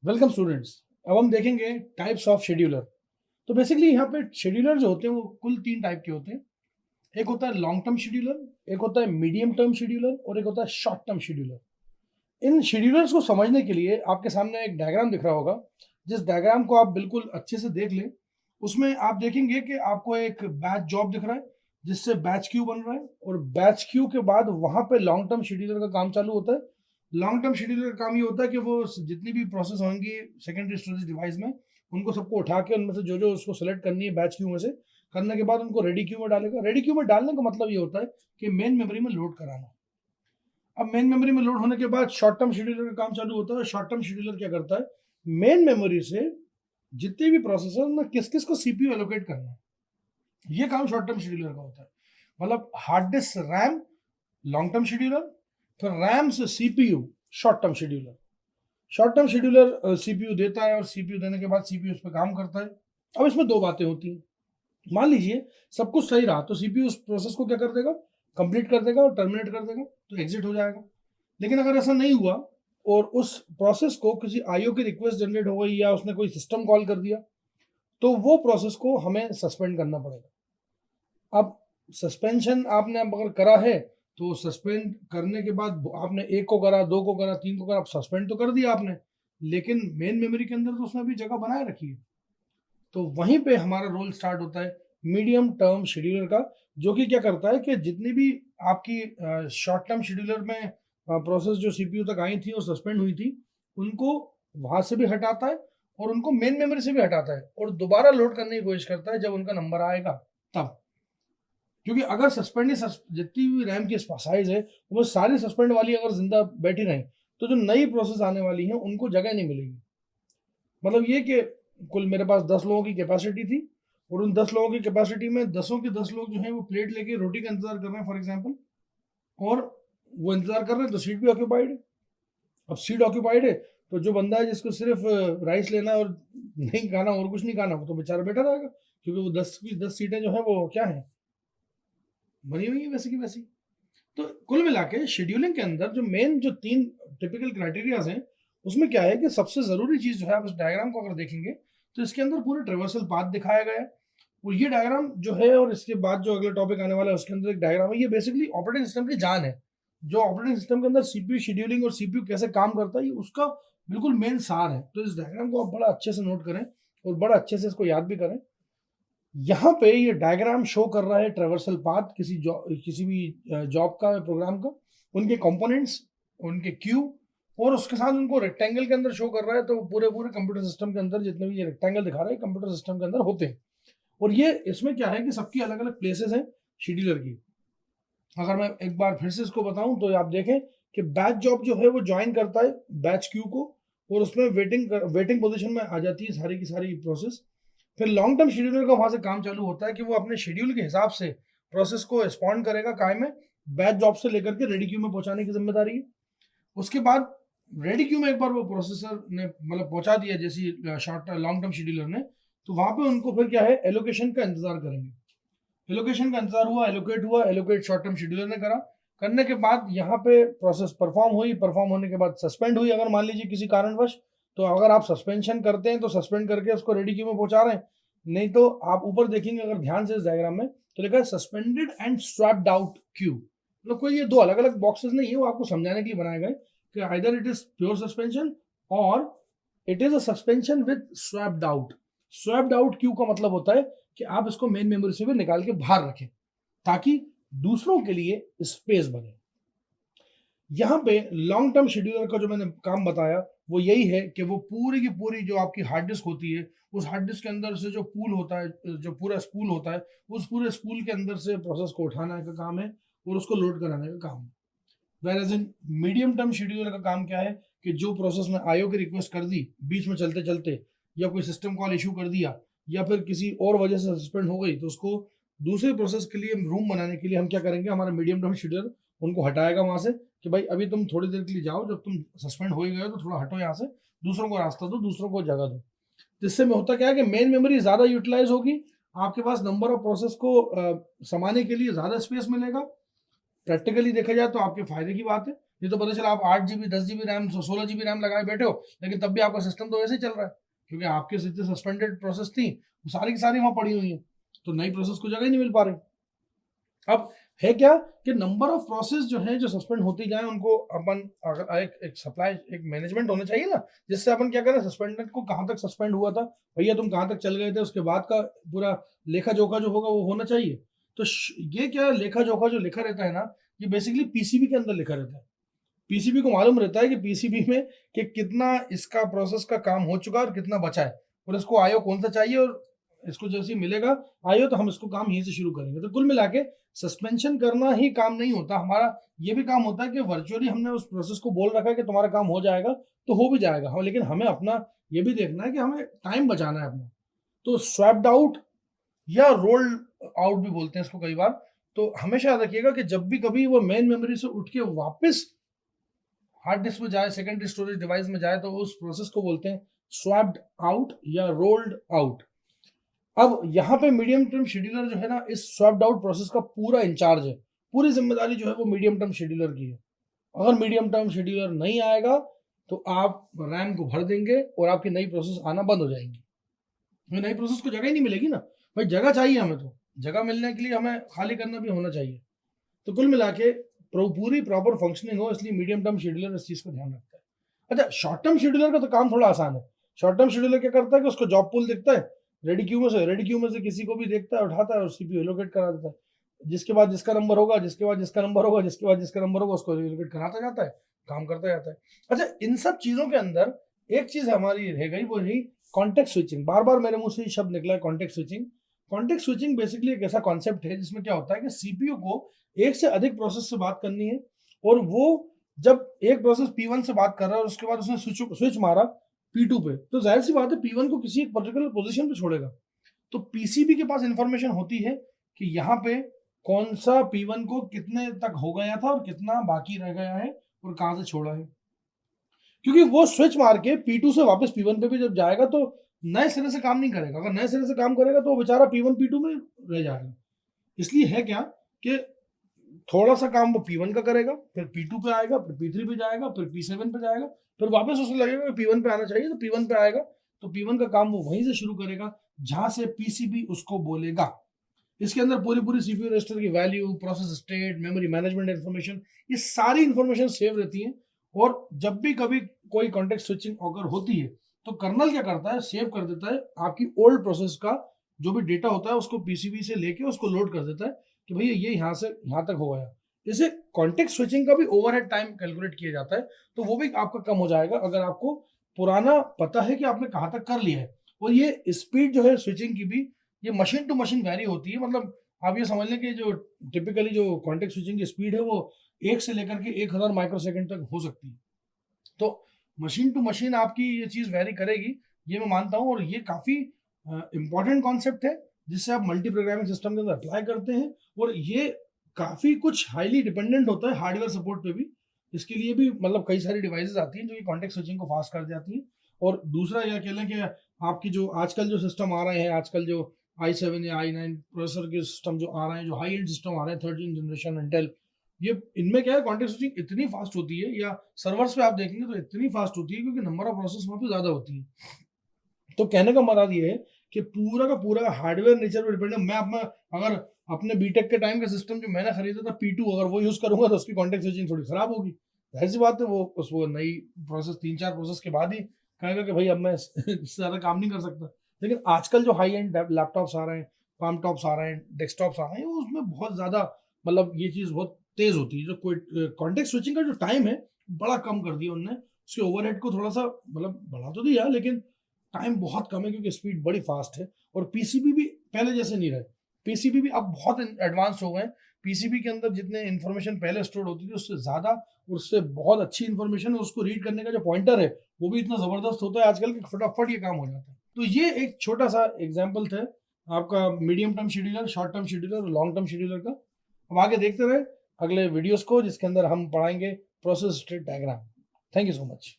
Welcome students. अब हम देखेंगे टाइप्स ऑफ शेड्यूलर। तो बेसिकली यहाँ पे शेड्यूलर जो होते हैं वो कुल 3 टाइप के होते हैं। एक होता है लॉन्ग टर्म शेड्यूलर, एक होता है मीडियम टर्म शेड्यूलर और एक होता है शॉर्ट टर्म शेड्यूलर। इन शेड्यूलर्स को समझने के लिए आपके सामने एक डायग्राम दिख रहा होगा। जिस डायग्राम को आप बिल्कुल अच्छे से देख लें, उसमें आप देखेंगे कि आपको एक बैच जॉब दिख रहा है जिससे बैच क्यू बन रहा है, और बैच क्यू के बाद वहां पे लॉन्ग टर्म शेड्यूलर का काम चालू होता है। लॉन्ग टर्म शेड्यूलर का काम ये होता है कि वो जितनी भी प्रोसेस होंगी सेकेंडरी स्टोरेज डिवाइस में, उनको सबको उठा के उनमें से जो जो उसको सेलेक्ट करनी है बैच क्यू में से, करने के बाद उनको रेडी क्यू में डालेगा। रेडी क्यू में डालने का मतलब ये होता है कि मेन मेमोरी में लोड कराना। अब मेन मेमोरी में लोड होने के बाद शॉर्ट टर्म शेड्यूलर का काम चालू होता है। शॉर्ट टर्म शेड्यूलर क्या करता है, मेन मेमोरी से जितने भी प्रोसेसर में किस किस को सीपीयू एलोकेट करना है, ये काम शॉर्ट टर्म शेड्यूलर का होता है। मतलब hard disk RAM long term scheduler, फिर रैम से CPU short term scheduler. Short term scheduler CPU देता है और सीपीयू देने के बाद सीपीयू उस पर काम करता है। अब इसमें दो बातें होती हैं। मान लीजिए सब कुछ सही रहा तो सीपीयू उस प्रोसेस को क्या कर देगा, कंप्लीट कर देगा और टर्मिनेट कर देगा, तो एग्जिट हो जाएगा। लेकिन अगर ऐसा नहीं हुआ और उस प्रोसेस को किसी आईओ की रिक्वेस्ट जनरेट हो गई या उसने कोई सिस्टम कॉल कर दिया, तो वो प्रोसेस को हमें सस्पेंड करना पड़ेगा। अब सस्पेंशन आपने अब अगर करा है तो सस्पेंड करने के बाद आपने एक को करा, दो को करा, तीन को करा, सस्पेंड तो कर दिया आपने, लेकिन मेन मेमोरी के अंदर तो उसने अभी जगह बनाए रखी है। तो वहीं पे हमारा रोल स्टार्ट होता है मीडियम टर्म शेड्यूलर का, जो कि क्या करता है कि जितनी भी आपकी शॉर्ट टर्म शेड्यूलर में प्रोसेस जो सीपीयू तक आई थी और सस्पेंड हुई थी, उनको वहां से भी हटाता है और उनको मेन मेमोरी से भी हटाता है और दोबारा लोड करने की कोशिश करता है जब उनका नंबर आएगा तब। क्योंकि अगर सस्पेंड जितनी भी रैम की साइज है वो सारी सस्पेंड वाली अगर जिंदा बैठी रही, तो जो नई प्रोसेस आने वाली है उनको जगह नहीं मिलेगी। मतलब ये कि कुल मेरे पास 10 लोगों की कैपेसिटी थी और उन 10 लोगों की कैपेसिटी में 10 के 10 लोग जो हैं वो प्लेट लेके रोटी का इंतजार कर रहे हैं फॉर एग्जाम्पल, और वो इंतजार कर रहे हैं तो सीट भी ऑक्यूपाइड है। अब सीट ऑक्यूपाइड है तो जो बंदा है जिसको सिर्फ राइस लेना है और नहीं खाना और कुछ नहीं खाना, वो तो बेचारा बैठा रहेगा, क्योंकि वो 10 की 10 सीटें जो है वो क्या है, बनी हुई है वैसे की वैसी। तो कुल मिला के शेड्यूलिंग के अंदर जो मेन जो 3 टिपिकल क्राइटेरियाज हैं, उसमें क्या है कि सबसे जरूरी चीज जो है, आप इस डायग्राम को अगर देखेंगे तो इसके अंदर पूरे ट्रेवर्सल पाथ दिखाया गया है। और ये डायग्राम जो है, और इसके बाद जो अगला टॉपिक आने वाला है उसके अंदर एक डायग्राम है, ये बेसिकली ऑपरेटिंग सिस्टम की जान है। जो ऑपरेटिंग सिस्टम के अंदर सीपीयू शेड्यूलिंग और सीपीयू कैसे काम करता है, ये उसका बिल्कुल मेन सार है। तो इस डायग्राम को आप बड़ा अच्छे से नोट करें और बड़ा अच्छे से इसको याद भी करें। यहाँ पे ये डायग्राम शो कर रहा है ट्रेवर्सल पाथ किसी भी जॉब का, प्रोग्राम का, उनके कंपोनेंट्स, उनके क्यू, और उसके साथ उनको रेक्टेंगल के अंदर शो कर रहा है। तो पूरे पूरे कंप्यूटर सिस्टम के अंदर जितने भी ये रेक्टेंगल दिखा रहा है कंप्यूटर सिस्टम के अंदर होते हैं। और ये इसमें क्या है कि सबकी अलग अलग प्लेसेस हैं शेड्यूलर की। अगर मैं एक बार फिर से इसको बताऊं तो आप देखें कि बैच जॉब जो है वो ज्वाइन करता है बैच क्यू को, और उसमें वेटिंग पोजीशन में आ जाती है सारी की सारी प्रोसेस। फिर लॉन्ग टर्म शेड्यूलर का वहां से काम चालू होता है कि वो अपने शेड्यूल के हिसाब से प्रोसेस को रिस्पॉन्ड करेगा काय में, बैच जॉब से लेकर के रेडी क्यू में पहुंचाने की जिम्मेदारी है। उसके बाद रेडी क्यू में एक बार वो प्रोसेसर ने मतलब पहुंचा दिया जैसी शॉर्ट लॉन्ग टर्म शेड्यूलर ने, तो वहां पे उनको फिर क्या है, एलोकेशन का इंतजार करेंगे। एलोकेशन का इंतजार हुआ, एलोकेट हुआ, एलोकेट शॉर्ट टर्म शेड्यूलर ने करा। करने के बाद यहाँ पे प्रोसेस परफॉर्म हुई, परफॉर्म होने के बाद सस्पेंड हुई अगर मान लीजिए किसी कारणवश। तो अगर आप सस्पेंशन करते हैं तो सस्पेंड करके उसको रेडी क्यू में पहुंचा रहे हैं। नहीं तो आप ऊपर देखेंगे अगर ध्यान से इस डायग्राम में, तो लिखा है suspended and swapped out Q. मतलब कोई ये दो अलग अलग बॉक्सेस नहीं है, वो आपको समझाने के लिए बनाए गए कि either it is pure suspension और it is a suspension with swapped out. Swapped out Q का मतलब होता है कि आप इसको मेन मेमोरी से भी निकाल के बाहर रखें ताकि दूसरों के लिए स्पेस बने। यहाँ पे लॉन्ग टर्म शेड्यूलर का जो मैंने काम बताया वो यही है कि वो पूरी की पूरी जो आपकी हार्ड डिस्क होती है, उस हार्ड डिस्क के अंदर से जो पूल होता है, जो पूरा स्पूल होता है, उस पूरे स्पूल के अंदर से प्रोसेस को उठाने का काम है और उसको लोड कराने का काम है। Where in medium term scheduler का काम क्या है कि जो प्रोसेस ने आईओ की रिक्वेस्ट कर दी बीच में चलते चलते, या कोई सिस्टम कॉल इशू कर दिया, या फिर किसी और वजह से सस्पेंड हो गई, तो उसको दूसरे प्रोसेस के लिए रूम बनाने के लिए हम क्या करेंगे, हमारा मीडियम टर्म शेड्यूलर उनको हटाएगा वहां से कि भाई अभी तुम थोड़ी देर के लिए जाओ, जब तुम सस्पेंड हो ही गए तो थोड़ा हटो यहाँ से, दूसरों को रास्ता दो, दूसरों को जगह दो। जिससे में होता क्या है कि मेन मेमोरी ज्यादा यूटिलाइज होगी, आपके पास नंबर ऑफ प्रोसेस को समाने के लिए ज्यादा स्पेस मिलेगा। प्रैक्टिकली देखा जाए तो आपके फायदे की बात है, ये तो पता चला आप 8 GB 10 GB RAM 16 GB RAM लगाए बैठे हो, लेकिन तब भी आपका सिस्टम तो वैसे ही चल रहा है, क्योंकि आपके जितनी सस्पेंडेड प्रोसेस थी वो सारी की सारी वहां पड़ी हुई है, तो नई प्रोसेस को जगह ही नहीं मिल पा रही। अब है क्या कि नंबर ऑफ प्रोसेस जो है जो सस्पेंड होती जाए उनको अपन अगर एक सप्लाई एक मैनेजमेंट होना चाहिए ना, जिससे अपन क्या करें सस्पेंडेड को कहाँ तक सस्पेंड हुआ था भैया, तुम कहाँ तक चल गए थे, उसके बाद का पूरा लेखा जोखा जो होगा वो होना चाहिए। तो ये क्या लेखा जोखा जो लिखा रहता है ना, ये बेसिकली पीसीबी के अंदर लिखा रहता है। पीसीबी को मालूम रहता है कि पीसीबी में कि कितना इसका प्रोसेस का काम हो चुका है और कितना बचा है, और इसको आयो कौन सा चाहिए, और इसको जैसे ही मिलेगा आयो तो हम इसको काम यहीं से शुरू करेंगे। तो कुल मिला के सस्पेंशन करना ही काम नहीं होता हमारा, ये भी काम होता है कि वर्चुअली हमने उस प्रोसेस को बोल रखा है कि तुम्हारा काम हो जाएगा तो हो भी जाएगा, हाँ, लेकिन हमें अपना ये भी देखना है कि हमें टाइम बचाना है अपना। तो स्वैप्ड आउट या रोल्ड आउट भी बोलते हैं इसको कई बार। तो हमेशा याद रखिएगा कि जब भी कभी वो मेन मेमोरी से उठ के वापस हार्ड डिस्क में जाए, सेकेंडरी स्टोरेज डिवाइस में जाए, तो उस प्रोसेस को बोलते हैं स्वैप्ड आउट या रोल्ड आउट। अब यहाँ पे मीडियम टर्म शेड्यूलर जो है ना, इस स्वैप्ड आउट प्रोसेस का पूरा इंचार्ज है, पूरी जिम्मेदारी जो है वो मीडियम टर्म शेड्यूलर की है। अगर मीडियम टर्म शेड्यूलर नहीं आएगा तो आप रैम को भर देंगे और आपकी नई प्रोसेस आना बंद हो जाएंगी, नई प्रोसेस को जगह ही नहीं मिलेगी ना भाई, जगह चाहिए हमें, तो जगह मिलने के लिए हमें खाली करना भी होना चाहिए। तो कुल मिला के पूरी प्रॉपर फंक्शनिंग हो, इसलिए मीडियम टर्म शेड्यूलर इस चीज को ध्यान रखता है। अच्छा, शॉर्ट टर्म शेड्यूलर का तो काम थोड़ा आसान है। शॉर्ट टर्म शेड्यूलर क्या करता है कि उसको जॉब पूल दिखता है, रेडी क्यू में से किसी को भी देखता है, उठाता है और सीपीयू एलोकेट करा देता है, जिसके बाद जिसका नंबर होगा, जिसके बाद जिसका नंबर होगा, जिसके बाद जिसका नंबर होगा, उसको एलोकेट कराता जाता है, काम करता जाता है। अच्छा, इन सब चीजों के अंदर एक चीज हमारी रह गई, वो रही कॉन्टेक्ट स्विचिंग। बार बार मेरे मुंह से ये शब्द निकला है, contact switching. Contact switching basically एक ऐसा कॉन्सेप्ट है जिसमें क्या होता है कि सीपीयू को एक से अधिक प्रोसेस से बात करनी है, और वो जब एक प्रोसेस P1 से बात कर रहा है और उसके बाद उसने स्विच मारा P2 पे, तो जाहिर सी बात है P1 को किसी एक पर्टिकुलर पोजीशन पे छोड़ेगा। तो पीसीबी के पास इंफॉर्मेशन होती है कि यहाँ पे कौन सा P1 को कितने तक हो गया था और कितना बाकी रह गया है और कहाँ से छोड़ा है, क्योंकि वो स्विच मार के P2 से वापस P1 पे भी जब जाएगा तो नए सिरे से काम नहीं करेगा। अगर नए सिरे से काम करेगा तो वो बेचारा P1 P2 में रह जाएगा। इसलिए है क्या कि थोड़ा सा काम वो P1 का करेगा, फिर P2 पे आएगा, फिर P3 पे जाएगा, फिर P7 पे जाएगा, फिर वापस उसे लगेगा कि P1 पे आना चाहिए, तो P1 पे आएगा, तो P1 का काम वो वहीं से शुरू करेगा जहां से पीसीबी उसको बोलेगा। इसके अंदर पूरी पूरी सीपीयू रजिस्टर की value, process state, memory management information, ये सारी इन्फॉर्मेशन सेव रहती है। और जब भी कभी कोई कॉन्टेक्स्ट स्विचिंग अगर होती है तो कर्नल क्या करता है, सेव कर देता है आपकी ओल्ड प्रोसेस का जो भी डेटा होता है, उसको पीसीबी से लेके उसको लोड कर देता है कि भैया ये यहाँ से यहाँ तक हो गया। इसे कॉन्टेक्स्ट स्विचिंग का भी ओवरहेड टाइम कैलकुलेट किया जाता है, तो वो भी आपका कम हो जाएगा अगर आपको पुराना पता है कि आपने कहाँ तक कर लिया है। और ये स्पीड जो है स्विचिंग की भी, ये मशीन टू मशीन वैरी होती है। मतलब आप ये समझ लें कि जो टिपिकली जो कॉन्टेक्ट स्विचिंग की स्पीड है वो 1 से लेकर के 1000 माइक्रोसेकंड तक हो सकती है। तो मशीन टू मशीन आपकी ये चीज़ वैरी करेगी, ये मैं मानता हूँ, और ये काफ़ी इंपॉर्टेंट कॉन्सेप्ट है जिससे आप मल्टी प्रोग्रामिंग सिस्टम के अंदर अप्लाई करते हैं। और ये काफ़ी कुछ हाईली डिपेंडेंट होता है हार्डवेयर सपोर्ट पे भी। इसके लिए भी मतलब कई सारी डिवाइसेस आती हैं जो कि कॉन्टेक्ट स्विचिंग को फास्ट कर जाती हैं। और दूसरा यह कह लें कि आपकी जो आजकल जो सिस्टम आ रहे हैं, आजकल जो i7 या i9 प्रोसेसर के सिस्टम जो आ रहे हैं, जो हाई एंड सिस्टम आ रहे हैं 13 जनरेशन इंटेल, ये इनमें क्या है कॉन्टेक्स्ट स्विचिंग इतनी फास्ट होती है, या सर्वर्स पे आप देखेंगे तो इतनी फास्ट होती है क्योंकि नंबर ऑफ प्रोसेस वहाँ पे ज़्यादा होती है। तो कहने का मतलब ये है कि पूरा का पूरा हार्डवेयर नेचर पर डिपेंड है। मैं अपना अगर अपने बीटेक के टाइम का सिस्टम जो मैंने खरीदा था P2, अगर वो यूज़ करूंगा तो उसकी कॉन्टेक्ट स्विचिंग थोड़ी खराब होगी, जाहिर सी बात है। वो नई प्रोसेस 3-4 प्रोसेस के बाद ही कहेगा कि भाई अब मैं इससे ज़्यादा काम नहीं कर सकता। लेकिन आजकल जो हाई एंड लैपटॉप्स आ रहे हैं, पाम टॉप्स आ रहे हैं, डेस्कटॉप्स आ रहे हैं, उसमें बहुत ज़्यादा मतलब ये चीज़ बहुत तेज़ होती है। जो कोई कॉन्टेक्ट स्विचिंग का जो टाइम है बड़ा कम कर दिया उनने, उसके ओवरहेड को थोड़ा सा मतलब बढ़ा तो दिया, लेकिन टाइम बहुत कम है क्योंकि स्पीड बड़ी फास्ट है। और पीसीबी भी पहले जैसे नहीं रहे, पीसीबी भी अब बहुत एडवांस हो गए हैं। पीसीबी के अंदर जितने इन्फॉर्मेशन पहले स्टोर होती थी उससे ज़्यादा, उससे बहुत अच्छी इन्फॉर्मेशन है, उसको रीड करने का जो पॉइंटर है वो भी इतना ज़बरदस्त होता है आजकल कि फटाफट ये काम हो जाता है। तो ये एक छोटा सा एग्जाम्पल था आपका medium term scheduler, short term scheduler और लॉन्ग टर्म शेड्यूलर का। अब आगे देखते रहे अगले वीडियोस को जिसके अंदर हम पढ़ाएंगे process state diagram. Thank you so much.